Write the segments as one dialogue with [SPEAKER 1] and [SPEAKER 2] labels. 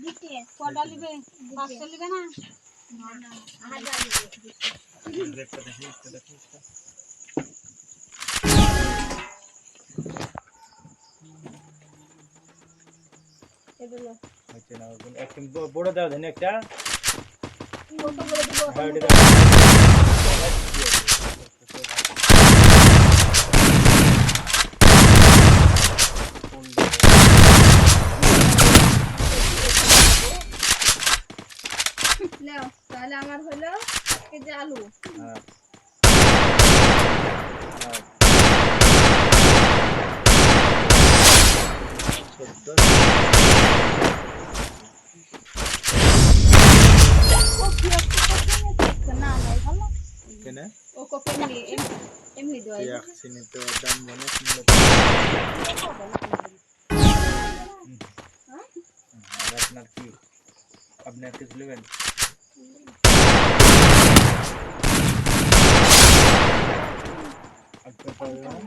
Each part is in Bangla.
[SPEAKER 1] দিতে কটা লিবে 500 লিবে না না 1000 লিবে
[SPEAKER 2] দেখতে দেখি
[SPEAKER 1] এগুলো
[SPEAKER 2] আচ্ছা না একদম বড় দাও দেন একটা
[SPEAKER 1] কত বড় দিব
[SPEAKER 2] হ্যাঁ এটা
[SPEAKER 1] নাও তাহলে আমার হলো কেজি আলু
[SPEAKER 2] হ্যাঁ
[SPEAKER 1] না না ভালো
[SPEAKER 2] কেন
[SPEAKER 1] ও কপি এমনি দেওয়া
[SPEAKER 2] এক চিনি তো দাম জানো কিলো আর আপনার কি আপনি আর কিছু নেবেন আপনার পাবেন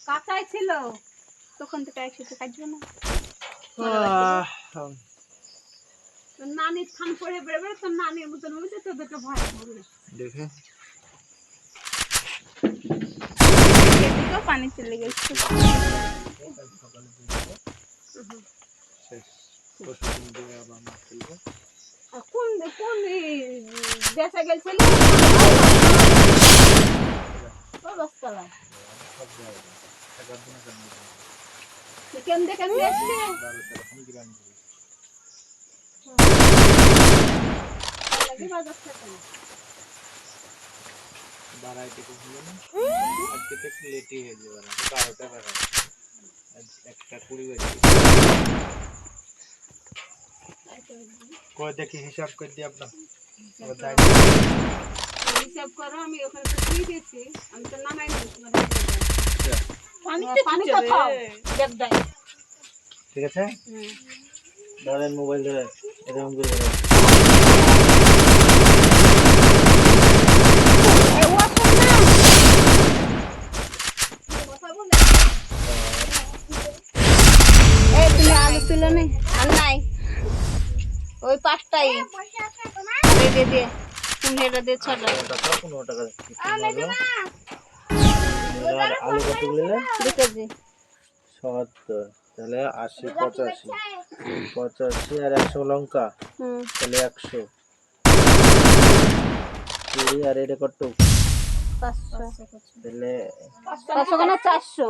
[SPEAKER 1] কাঁচাই ছিল তখন থেকে একসাথে কাটবে না নানির থান পড়ে বেড়ে তোর নানির মতন হয়েছে তোদেরকে ভয় করবে
[SPEAKER 2] দেখে
[SPEAKER 1] পানি চলে গেছে কোন কোন দেশে গেছিল বস্তালায় কেন দেখে আসলে বাজার থেকে
[SPEAKER 2] বাড়াইতে হলো না আজকে তো একটু লেটই হয়ে যাবে 12টা বাজে একটা 20 বাজে কই দেখি হিসাব করে দিই আপনার
[SPEAKER 1] হিসাব করো আমি ওখানে তো দিয়ে দিয়েছি আমি তো নামাই নিয়েছি পানি তো খাও দেখ দেখ
[SPEAKER 2] ঠিক আছে ধরেন মোবাইল ধরে এরকম করে ধরেন
[SPEAKER 1] আলু তুলে নেই আর নাই ওই 5টাই দিয়ে দিয়ে তুমি এটা দিয়ে 6টা
[SPEAKER 2] 15 টাকা আলু কত নিলেন
[SPEAKER 1] 2 কেজি
[SPEAKER 2] 70 তাহলে 80 85 85 আর 100 লঙ্কা তাহলে 100 কুড়ি আর এটা কত
[SPEAKER 1] 500
[SPEAKER 2] তাহলে
[SPEAKER 1] 500 না 400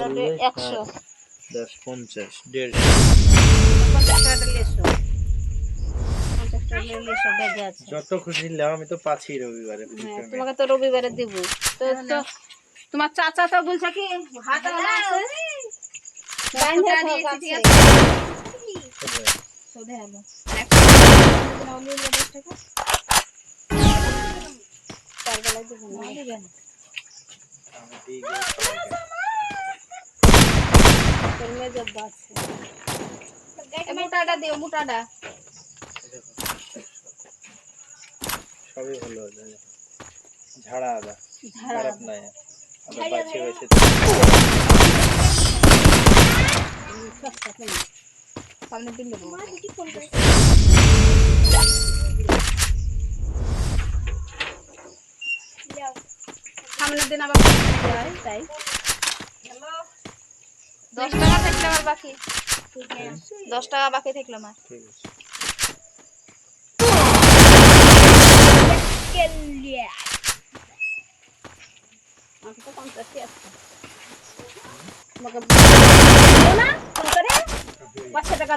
[SPEAKER 1] আর 100
[SPEAKER 2] 10 50 150 যত খুশি নিলাম আমি তো পাচ্ছি রবিবারে
[SPEAKER 1] তোমাকে তো রবিবারে দিব তো তো তোমার চাচা তো বলছে কি হাটওয়ালা আছে বাইন্ধে দিয়েছি সোধে হলো আর একটা ওলি ওলি 10 টাকা চার বেলা দিব না দিবেন
[SPEAKER 2] আমি দিয়ে গেছি
[SPEAKER 1] তোরমে জব আছে মোটাটা দিও মোটাটা
[SPEAKER 2] সবই ভালো আছে ঝাড়া আদা খারাপ নাই আদা বাছে বাছে
[SPEAKER 1] সামনে দিন দেবো সামনে দিন আবার তাই 10 টাকা থাকলে আমার বাকি 10 টাকা বাকি থাকলো আমার
[SPEAKER 2] ঠিক আছে
[SPEAKER 1] আমাকে তো 50 আছে আমাকে না ফোন করে 500 টাকা